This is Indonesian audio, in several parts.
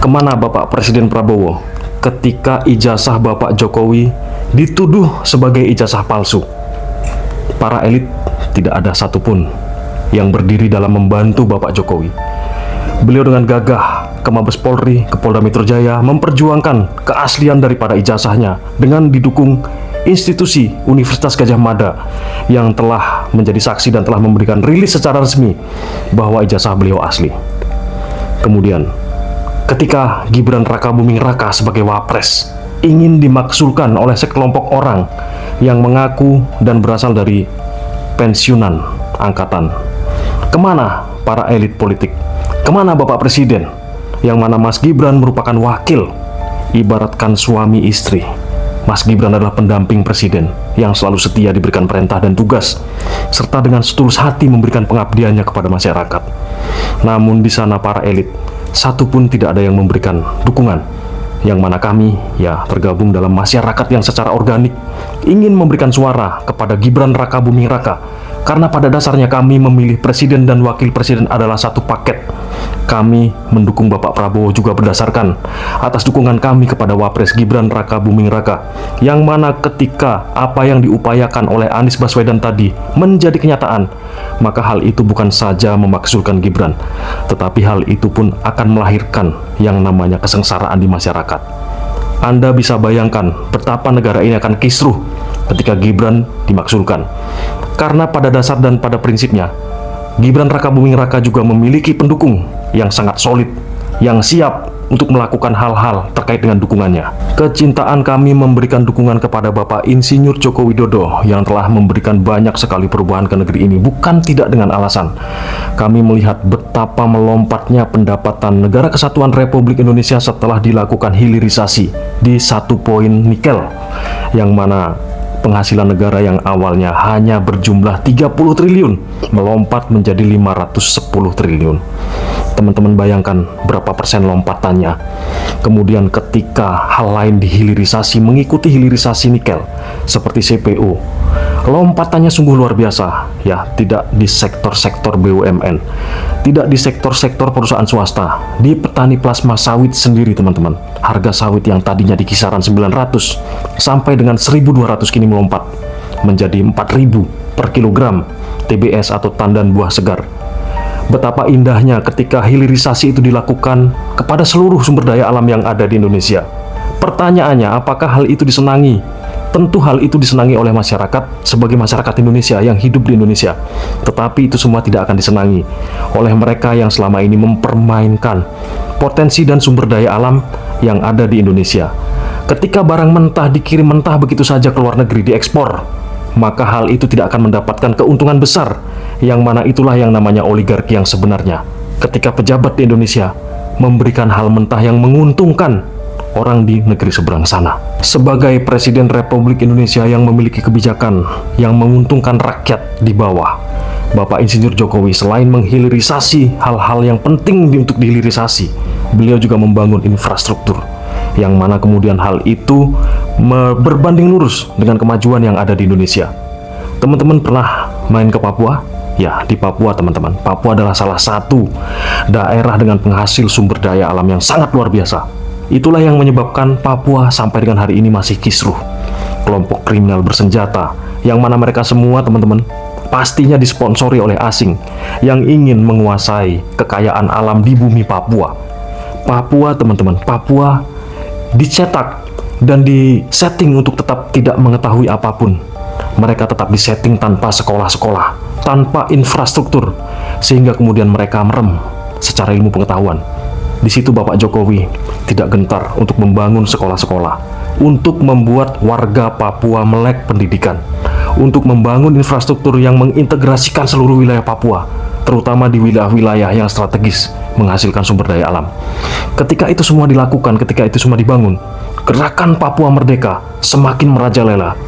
Kemana Bapak Presiden Prabowo ketika ijazah Bapak Jokowi dituduh sebagai ijazah palsu? Para elit tidak ada satupun yang berdiri dalam membantu Bapak Jokowi. Beliau dengan gagah ke Mabes Polri, ke Polda Metro Jaya, memperjuangkan keaslian daripada ijazahnya dengan didukung institusi Universitas Gadjah Mada yang telah menjadi saksi dan telah memberikan rilis secara resmi bahwa ijazah beliau asli. Kemudian, ketika Gibran Rakabuming Raka sebagai wapres ingin dimaksulkan oleh sekelompok orang yang mengaku dan berasal dari pensiunan angkatan, kemana para elit politik? Kemana Bapak Presiden? Yang mana Mas Gibran merupakan wakil, ibaratkan suami istri. Mas Gibran adalah pendamping presiden yang selalu setia diberikan perintah dan tugas, serta dengan setulus hati memberikan pengabdiannya kepada masyarakat. Namun di sana para elit, satu pun tidak ada yang memberikan dukungan. Yang mana kami, ya, tergabung dalam masyarakat yang secara organik ingin memberikan suara kepada Gibran Rakabuming Raka. Karena pada dasarnya kami memilih presiden dan wakil presiden adalah satu paket. Kami mendukung Bapak Prabowo juga berdasarkan atas dukungan kami kepada Wapres Gibran Rakabuming Raka, yang mana ketika apa yang diupayakan oleh Anies Baswedan tadi menjadi kenyataan, maka hal itu bukan saja memaksulkan Gibran, tetapi hal itu pun akan melahirkan yang namanya kesengsaraan di masyarakat. Anda bisa bayangkan betapa negara ini akan kisruh ketika Gibran dimaksulkan. Karena pada dasar dan pada prinsipnya, Gibran Rakabuming Raka juga memiliki pendukung yang sangat solid, yang siap untuk melakukan hal-hal terkait dengan dukungannya. Kecintaan kami memberikan dukungan kepada Bapak Insinyur Joko Widodo yang telah memberikan banyak sekali perubahan ke negeri ini, bukan tidak dengan alasan. Kami melihat betapa melompatnya pendapatan Negara Kesatuan Republik Indonesia setelah dilakukan hilirisasi di 1 poin nikel, yang mana penghasilan negara yang awalnya hanya berjumlah 30 triliun melompat menjadi 510 triliun. Teman-teman bayangkan berapa persen lompatannya. Kemudian ketika hal lain dihilirisasi mengikuti hilirisasi nikel seperti CPO, lompatannya sungguh luar biasa, ya. Tidak di sektor-sektor BUMN, tidak di sektor-sektor perusahaan swasta, di petani plasma sawit sendiri, teman-teman. Harga sawit yang tadinya di kisaran 900 sampai dengan 1.200 kini melompat menjadi 4.000 per kilogram TBS atau tandan buah segar. Betapa indahnya ketika hilirisasi itu dilakukan kepada seluruh sumber daya alam yang ada di Indonesia. Pertanyaannya, apakah hal itu disenangi? Tentu hal itu disenangi oleh masyarakat sebagai masyarakat Indonesia yang hidup di Indonesia. Tetapi itu semua tidak akan disenangi oleh mereka yang selama ini mempermainkan potensi dan sumber daya alam yang ada di Indonesia. Ketika barang mentah dikirim mentah begitu saja ke luar negeri, diekspor, maka hal itu tidak akan mendapatkan keuntungan besar, yang mana itulah yang namanya oligarki yang sebenarnya. Ketika pejabat di Indonesia memberikan hal mentah yang menguntungkan orang di negeri seberang sana. Sebagai Presiden Republik Indonesia yang memiliki kebijakan yang menguntungkan rakyat di bawah, Bapak Insinyur Jokowi selain menghilirisasi hal-hal yang penting untuk dihilirisasi, beliau juga membangun infrastruktur, yang mana kemudian hal itu berbanding lurus dengan kemajuan yang ada di Indonesia. Teman-teman pernah main ke Papua? Ya, di Papua, teman-teman. Papua adalah salah satu daerah dengan penghasil sumber daya alam yang sangat luar biasa. Itulah yang menyebabkan Papua sampai dengan hari ini masih kisruh. Kelompok kriminal bersenjata, yang mana mereka semua, teman-teman, pastinya disponsori oleh asing yang ingin menguasai kekayaan alam di bumi Papua. Papua, teman-teman, Papua dicetak dan disetting untuk tetap tidak mengetahui apapun. Mereka tetap disetting tanpa sekolah-sekolah, tanpa infrastruktur, sehingga kemudian mereka merem secara ilmu pengetahuan. Di situ Bapak Jokowi tidak gentar untuk membangun sekolah-sekolah, untuk membuat warga Papua melek pendidikan, untuk membangun infrastruktur yang mengintegrasikan seluruh wilayah Papua, terutama di wilayah-wilayah yang strategis menghasilkan sumber daya alam. Ketika itu semua dilakukan, ketika itu semua dibangun, gerakan Papua Merdeka semakin merajalela.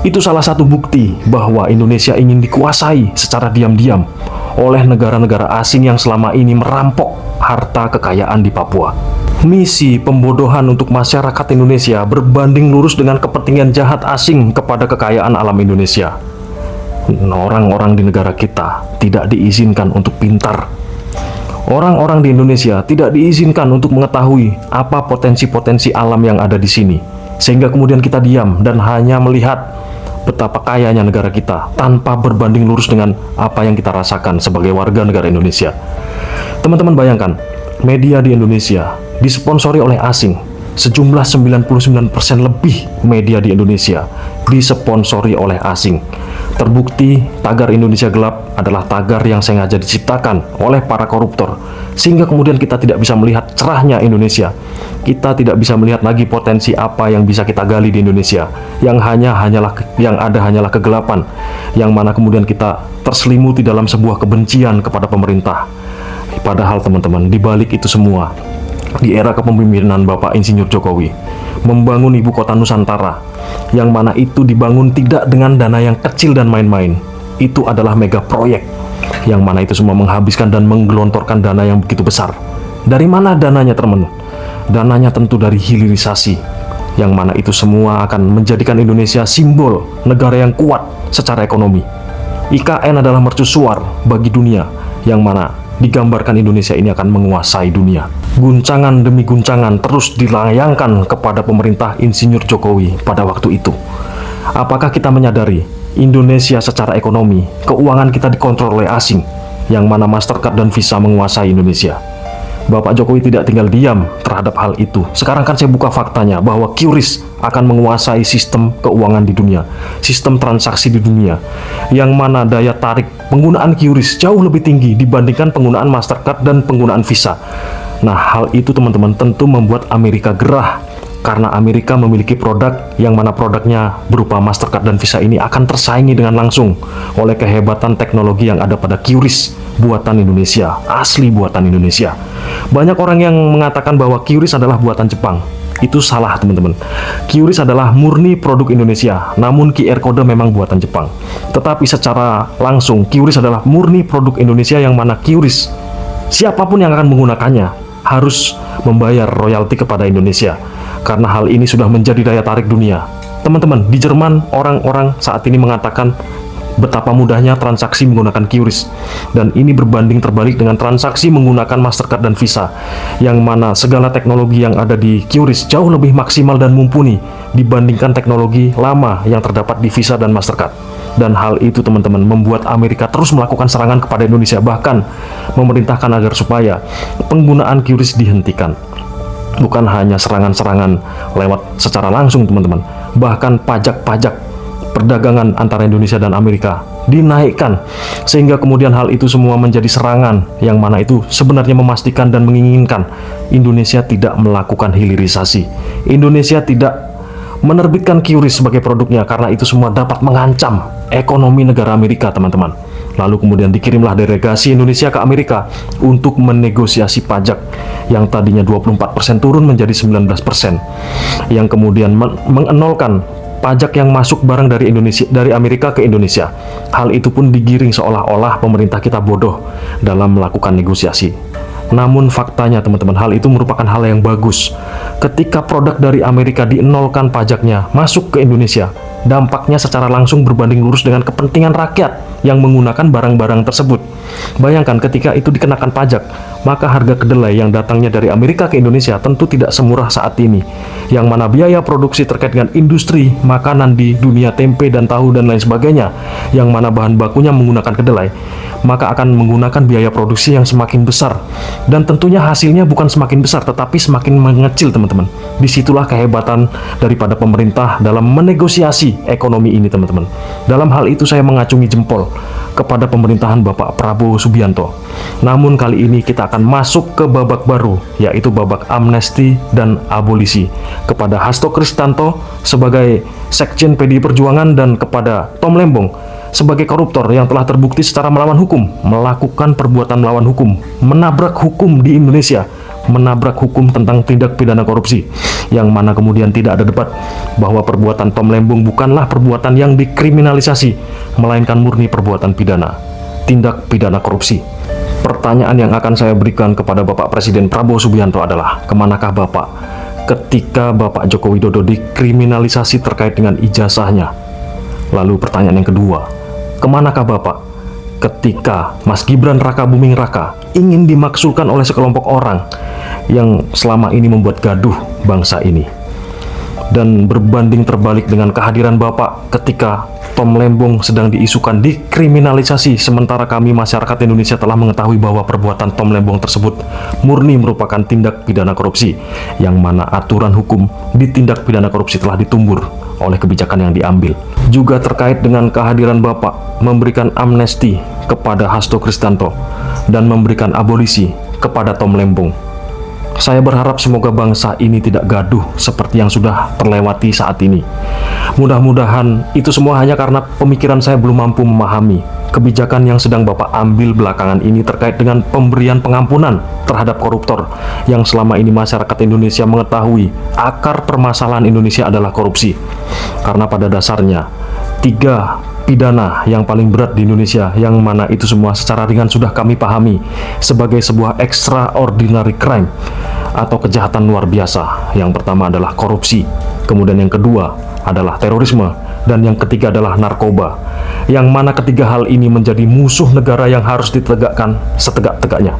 Itu salah satu bukti bahwa Indonesia ingin dikuasai secara diam-diam oleh negara-negara asing yang selama ini merampok harta kekayaan di Papua. Misi pembodohan untuk masyarakat Indonesia berbanding lurus dengan kepentingan jahat asing kepada kekayaan alam Indonesia. Orang-orang di negara kita tidak diizinkan untuk pintar. Orang-orang di Indonesia tidak diizinkan untuk mengetahui apa potensi-potensi alam yang ada di sini, sehingga kemudian kita diam dan hanya melihat betapa kayanya negara kita tanpa berbanding lurus dengan apa yang kita rasakan sebagai warga negara Indonesia. Teman-teman bayangkan, media di Indonesia disponsori oleh asing. Sejumlah 99% lebih media di Indonesia disponsori oleh asing. Terbukti tagar Indonesia Gelap adalah tagar yang sengaja diciptakan oleh para koruptor, sehingga kemudian kita tidak bisa melihat cerahnya Indonesia. Kita tidak bisa melihat lagi potensi apa yang bisa kita gali di Indonesia. Yang ada hanyalah kegelapan, yang mana kemudian kita terselimuti dalam sebuah kebencian kepada pemerintah. Padahal teman-teman, di balik itu semua, di era kepemimpinan Bapak Insinyur Jokowi membangun ibu kota Nusantara, yang mana itu dibangun tidak dengan dana yang kecil dan main-main. Itu adalah mega proyek, yang mana itu semua menghabiskan dan menggelontorkan dana yang begitu besar. Dari mana dananya, teman-teman? Dananya tentu dari hilirisasi, yang mana itu semua akan menjadikan Indonesia simbol negara yang kuat secara ekonomi. IKN adalah mercusuar bagi dunia, yang mana digambarkan Indonesia ini akan menguasai dunia. Guncangan demi guncangan terus dilayangkan kepada pemerintah Insinyur Jokowi pada waktu itu. Apakah kita menyadari Indonesia secara ekonomi, keuangan kita dikontrol oleh asing, yang mana Mastercard dan Visa menguasai Indonesia? Bapak Jokowi tidak tinggal diam terhadap hal itu. Sekarang kan saya buka faktanya bahwa QRIS akan menguasai sistem keuangan di dunia, sistem transaksi di dunia, yang mana daya tarik penggunaan QRIS jauh lebih tinggi dibandingkan penggunaan Mastercard dan penggunaan Visa. Nah, hal itu teman-teman tentu membuat Amerika gerah, karena Amerika memiliki produk yang mana produknya berupa Mastercard dan Visa ini akan tersaingi dengan langsung oleh kehebatan teknologi yang ada pada QRIS buatan Indonesia, asli buatan Indonesia. Banyak orang yang mengatakan bahwa QRIS adalah buatan Jepang. Itu salah, teman-teman. QRIS adalah murni produk Indonesia, namun QR Code memang buatan Jepang. Tetapi secara langsung QRIS adalah murni produk Indonesia, yang mana QRIS, siapapun yang akan menggunakannya harus membayar royalti kepada Indonesia, karena hal ini sudah menjadi daya tarik dunia. Teman-teman, di Jerman orang-orang saat ini mengatakan betapa mudahnya transaksi menggunakan QRIS, dan ini berbanding terbalik dengan transaksi menggunakan Mastercard dan Visa, yang mana segala teknologi yang ada di QRIS jauh lebih maksimal dan mumpuni dibandingkan teknologi lama yang terdapat di Visa dan Mastercard. Dan hal itu, teman-teman, membuat Amerika terus melakukan serangan kepada Indonesia, bahkan memerintahkan agar supaya penggunaan QRIS dihentikan. Bukan hanya serangan-serangan lewat secara langsung, teman-teman, bahkan pajak-pajak perdagangan antara Indonesia dan Amerika dinaikkan, sehingga kemudian hal itu semua menjadi serangan, yang mana itu sebenarnya memastikan dan menginginkan Indonesia tidak melakukan hilirisasi. Indonesia tidak menerbitkan QRIS sebagai produknya, karena itu semua dapat mengancam ekonomi negara Amerika, teman-teman. Lalu kemudian dikirimlah delegasi Indonesia ke Amerika untuk menegosiasi pajak yang tadinya 24% turun menjadi 19%, yang kemudian mengenolkan pajak yang masuk barang dari Amerika ke Indonesia. Hal itu pun digiring seolah-olah pemerintah kita bodoh dalam melakukan negosiasi. Namun faktanya, teman-teman, hal itu merupakan hal yang bagus. Ketika produk dari Amerika dienolkan pajaknya masuk ke Indonesia, dampaknya secara langsung berbanding lurus dengan kepentingan rakyat yang menggunakan barang-barang tersebut. Bayangkan ketika itu dikenakan pajak, maka harga kedelai yang datangnya dari Amerika ke Indonesia tentu tidak semurah saat ini, yang mana biaya produksi terkait dengan industri makanan di dunia, tempe dan tahu dan lain sebagainya, yang mana bahan bakunya menggunakan kedelai, maka akan menggunakan biaya produksi yang semakin besar, dan tentunya hasilnya bukan semakin besar tetapi semakin mengecil, teman-teman. Disitulah kehebatan daripada pemerintah dalam menegosiasi ekonomi ini, teman-teman. Dalam hal itu saya mengacungi jempol kepada pemerintahan Bapak Prabowo Subianto. Namun kali ini kita akan masuk ke babak baru, yaitu babak amnesti dan abolisi kepada Hasto Kristanto sebagai Sekjen PDI Perjuangan, dan kepada Tom Lembong sebagai koruptor yang telah terbukti secara melawan hukum, melakukan perbuatan melawan hukum, menabrak hukum di Indonesia, menabrak hukum tentang tindak pidana korupsi, yang mana kemudian tidak ada debat bahwa perbuatan Tom Lembong bukanlah perbuatan yang dikriminalisasi, melainkan murni perbuatan pidana, tindak pidana korupsi. Pertanyaan yang akan saya berikan kepada Bapak Presiden Prabowo Subianto adalah, kemanakah Bapak ketika Bapak Joko Widodo dikriminalisasi terkait dengan ijazahnya? Lalu pertanyaan yang kedua, kemanakah Bapak ketika Mas Gibran Raka Buming Raka ingin dimaksulkan oleh sekelompok orang yang selama ini membuat gaduh bangsa ini. Dan berbanding terbalik dengan kehadiran Bapak ketika Tom Lembong sedang diisukan dikriminalisasi, sementara kami masyarakat Indonesia telah mengetahui bahwa perbuatan Tom Lembong tersebut murni merupakan tindak pidana korupsi, yang mana aturan hukum di tindak pidana korupsi telah ditumbur oleh kebijakan yang diambil. Juga terkait dengan kehadiran Bapak memberikan amnesti kepada Hasto Kristianto dan memberikan abolisi kepada Tom Lembong. Saya berharap semoga bangsa ini tidak gaduh seperti yang sudah terlewati saat ini. Mudah-mudahan itu semua hanya karena pemikiran saya belum mampu memahami kebijakan yang sedang Bapak ambil belakangan ini terkait dengan pemberian pengampunan terhadap koruptor, yang selama ini masyarakat Indonesia mengetahui akar permasalahan Indonesia adalah korupsi. Karena pada dasarnya 3 pidana yang paling berat di Indonesia, yang mana itu semua secara ringan sudah kami pahami sebagai sebuah extraordinary crime atau kejahatan luar biasa. Yang pertama adalah korupsi, kemudian yang kedua adalah terorisme, dan yang ketiga adalah narkoba, yang mana ketiga hal ini menjadi musuh negara yang harus ditegakkan setegak-tegaknya.